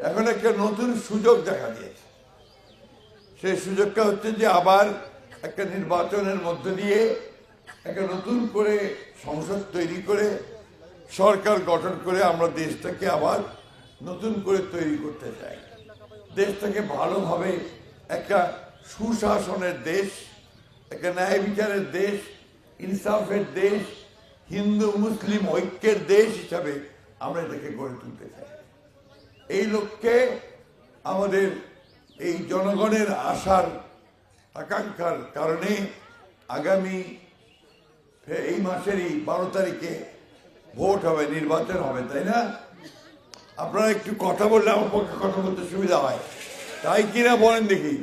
এখন একটা নতুন সুযোগ দেখা দিয়েছে। সেই সুযোগটা হচ্ছে যে আবার একটা নির্বাচনের মধ্য দিয়ে একটা নতুন করে সংসদ তৈরি করে সরকার গঠন করে আমরা দেশটাকে আবার নতুন করে তৈরি করতে চাই। দেশটাকে ভালোভাবে একটা সুশাসনের দেশ, একটা ন্যায় বিচারের দেশ, ইনসাফের দেশ, হিন্দু মুসলিম ঐক্যের দেশ হিসাবে আমরা এটাকে গড়ে তুলতে চাই। এই লক্ষ্যে আমাদের এই জনগণের আশার আকাঙ্ক্ষার কারণে আগামী এই মাসেরই 12 তারিখে ভোট হবে, নির্বাচন হবে, তাই না? আপনারা একটু কথা বললে আমার পক্ষে কথা বলতে সুবিধা হয়, তাই কিনা বলেন দেখি।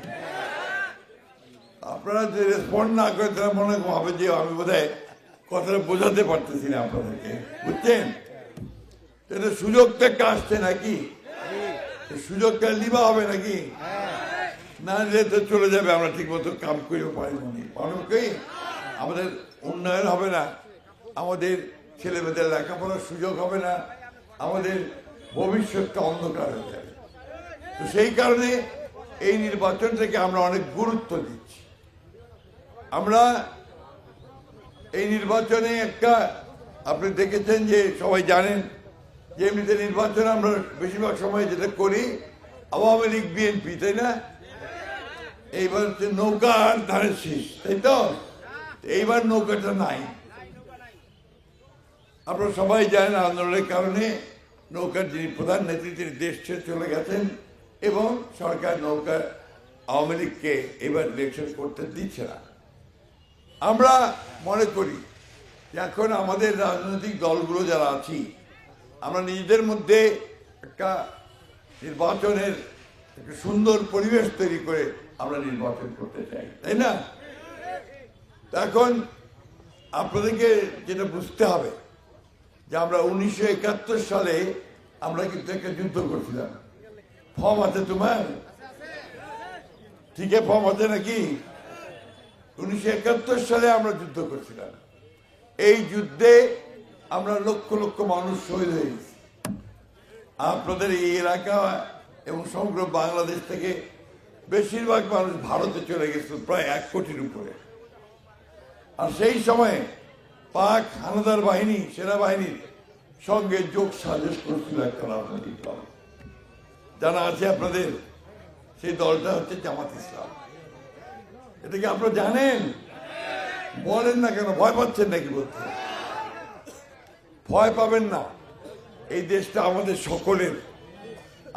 আপনারা যে রেসপন্ড না করেন তারা মনে হবে যে আমি বোধহয় কথাটা বোঝাতে পারতেছি না আপনাদেরকে, বুঝছেন? এটা সুযোগটা একটা আসছে নাকি? সুযোগটা নিবা হবে নাকি? না নিলে তো চলে যাবে, আমরা ঠিক মতো কাম করেও পারিব না। মানুষকেই আমাদের উন্নয়ন হবে না, আমাদের ছেলেমেয়েদের লেখাপড়ার সুযোগ হবে না, আমাদের ভবিষ্যৎটা অন্ধকার হয়ে যাবে। তো সেই কারণে এই নির্বাচনটাকে আমরা অনেক গুরুত্ব দিচ্ছি। আমরা এই নির্বাচনে একটা, আপনি দেখেছেন যে সবাই জানেন যে এমনিতে নির্বাচন আমরা বেশিরভাগ সময় যেটা করি আওয়ামী লীগ বিএনপি, তাই না? এইবার হচ্ছে নৌকা আর ধানের শীষ, তাই তো? এইবার নৌকাটা নাই। আপনারা সবাই জানেন আন্দোলনের কারণে নৌকার যিনি প্রধান নেত্রী তিনি দেশ ছেড়ে চলে গেছেন এবং সরকার নৌকা আওয়ামী লীগকে এবার ইলেকশন করতে দিচ্ছে না। আমরা মনে করি যে এখন আমাদের রাজনৈতিক দলগুলো যারা আছি আমরা নিজেদের মধ্যে একটা নির্বাচনের একটা সুন্দর পরিবেশ তৈরি করে আমরা নির্বাচন করতে চাই, তাই না? এখন আপনাদেরকে যেটা বুঝতে হবে যে আমরা 1971 সালে আমরা কিন্তু একটা যুদ্ধ করছিলাম। ফর্ম আছে তোমার? ঠিক আছে, ফর্ম আছে নাকি? 1971 সালে আমরা যুদ্ধ করছিলাম। এই যুদ্ধে আমরা লক্ষ লক্ষ মানুষ শহীদ হয়ে গেছি। আপনাদের এই এলাকা এবং সমগ্র বাংলাদেশ থেকে বেশিরভাগ মানুষ ভারতে চলে গেছে, প্রায় 1 কোটির উপরে। আর সেই সময়ে পাক হানাদার বাহিনী, সেনাবাহিনীর সঙ্গে যোগ সাজস করছিল একটা রাজনৈতিক দল, জানা আছে আপনাদের? সেই দলটা হচ্ছে জামাত ইসলাম। এটা কি আপনারা জানেন? বলেন না কেন? ভয় পাচ্ছেন নাকি বলতে? ভয় পাবেন না, এই দেশটা আমাদের সকলের।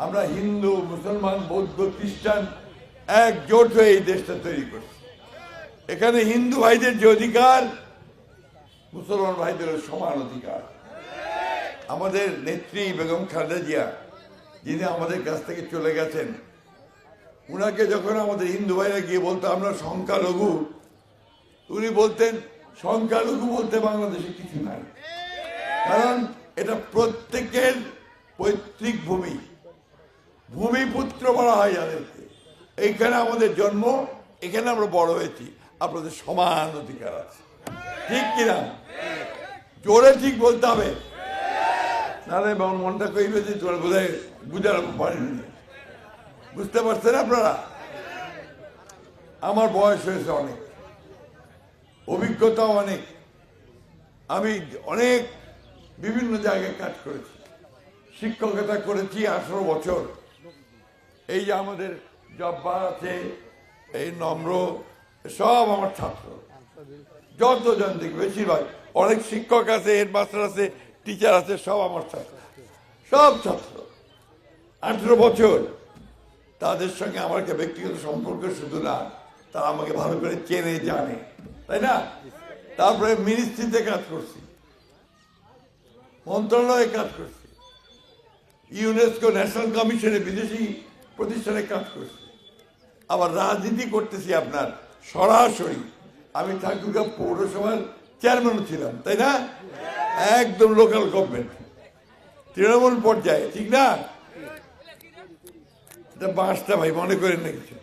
আমরা হিন্দু, মুসলমান, বৌদ্ধ, খ্রিস্টান একজোট হয়ে এই দেশটা তৈরি করছি। এখানে হিন্দু ভাইদের যে অধিকার, মুসলমান ভাইদের সমান অধিকার। আমাদের নেত্রী বেগম খালেদা জিয়া যিনি আমাদের কাছ থেকে চলে গেছেন, উনাকে যখন আমাদের হিন্দু ভাইরা গিয়ে বলতো আমরা সংখ্যালঘু, উনি বলতেন সংখ্যালঘু বলতে বাংলাদেশে কিছু নাই, কারণ এটা প্রত্যেকের পৈতৃক ভূমি, ভূমিপুত্র বলা হয় যাদেরকে। এইখানে আমাদের জন্ম, এখানে আমরা বড় হয়েছি, আপনাদের সমান অধিকার আছে। ঠিক কিনা? জোরে ঠিক বলতে হবে, নাহলে মনটা কইবে যে তোর বোধহয় বুঝার পারেনি। বুঝতে পারছেন আপনারা? আমার বয়স হয়েছে অনেক, অভিজ্ঞতাও অনেক, আমি অনেক বিভিন্ন জায়গায় কাজ করেছি, শিক্ষকতা করেছি 18 বছর। এই যে আমাদের জব্বার আছে, এই নম্র, সব আমার ছাত্র। যতজন দেখবে বেশিরভাগ, অনেক শিক্ষক আছে, হেডমাস্টার আছে, টিচার আছে, সব আমার ছাত্র, সব ছাত্র। 18 বছর তাদের সঙ্গে আমার একটা ব্যক্তিগত সম্পর্ক শুধু না, তারা আমাকে ভালো করে চেনে জানে, তাই না? তারপরে মিনিস্ট্রিতে কাজ করছি, মন্ত্রণালয়ে কাজ করছি, ইউনেস্কো ন্যাশনাল কমিশনে বিদেশি প্রতিষ্ঠানে কাজ করছি, আবার রাজনীতি করতেছি আপনার সরাসরি। আমি ঠাকুরগাঁও পৌরসভার চেয়ারম্যানও ছিলাম, তাই না? একদম লোকাল গভর্নমেন্ট, তৃণমূল পর্যায়ে, ঠিক না? এটা বাঁশটা ভাই মনে করেন না কিছু,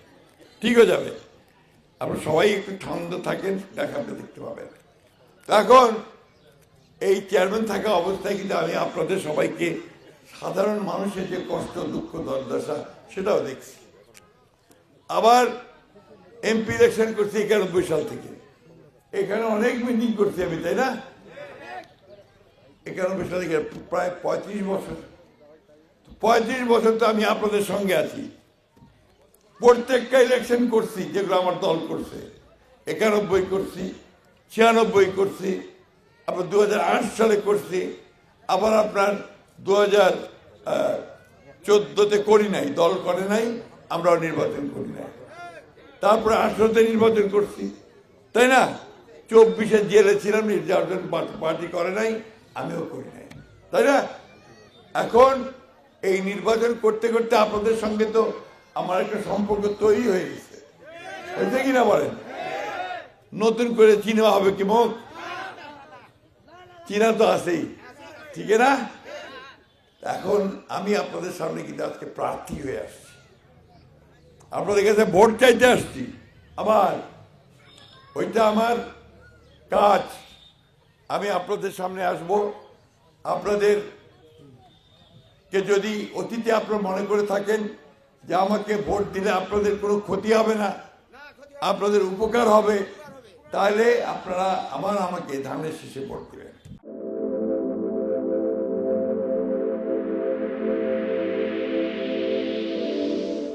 ঠিক হয়ে যাবে। আপনারা সবাই একটু ঠান্ডা থাকেন, দেখাতে দেখতে পাবেন। এখন এই চেয়ারম্যান থাকা অবস্থায় কিন্তু আমি আপনাদের সবাইকে সাধারণ মানুষের যে কষ্ট দুঃখ দুর্দশা সেটাও দেখছি। আবার এমপি ইলেকশন করছি 91 সাল থেকে, এখানে অনেক মিটিং করছি আমি, তাই না? 91 সাল থেকে প্রায় 35 বছর। 35 বছর তো আমি আপনাদের সঙ্গে আছি। প্রত্যেকটা ইলেকশন করছি যেগুলো আমার দল করছে। 91 করছি, 96 করছি, আপনার 2008 সালে করছি, আবার আপনার 2014-তে করি নাই, দল করে নাই, আমরাও নির্বাচন করি নাই। তারপরে 18-তে নির্বাচন করছি, তাই না? 24-এ জেলে ছিলাম, নির্বাচন পার্টি করে নাই, আমিও করি নাই, তাই না? এখন এই নির্বাচন করতে করতে আপনাদের সঙ্গে তো আমার একটা সম্পর্ক তৈরি হয়ে গেছে, হয়েছে কিনা বলেন? নতুন করে চিনা হবে কি মুখ? চিনা তো আছেই, ঠিক না? এখন আমি আপনাদের সামনে কিন্তু আজকে প্রার্থী হয়ে আসছি, আপনাদের কাছে ভোট চাইতে আসছি। আমার ওইটা আমার কাজ। আমি আপনাদের সামনে আসব। আপনাদেরকে যদি অতীতে আপনারা মনে করে থাকেন যে আমাকে ভোট দিলে আপনাদের কোনো ক্ষতি হবে না, আপনাদের উপকার হবে, তাহলে আপনারা আমাকে ধানের শীষে ভোট দেবেন।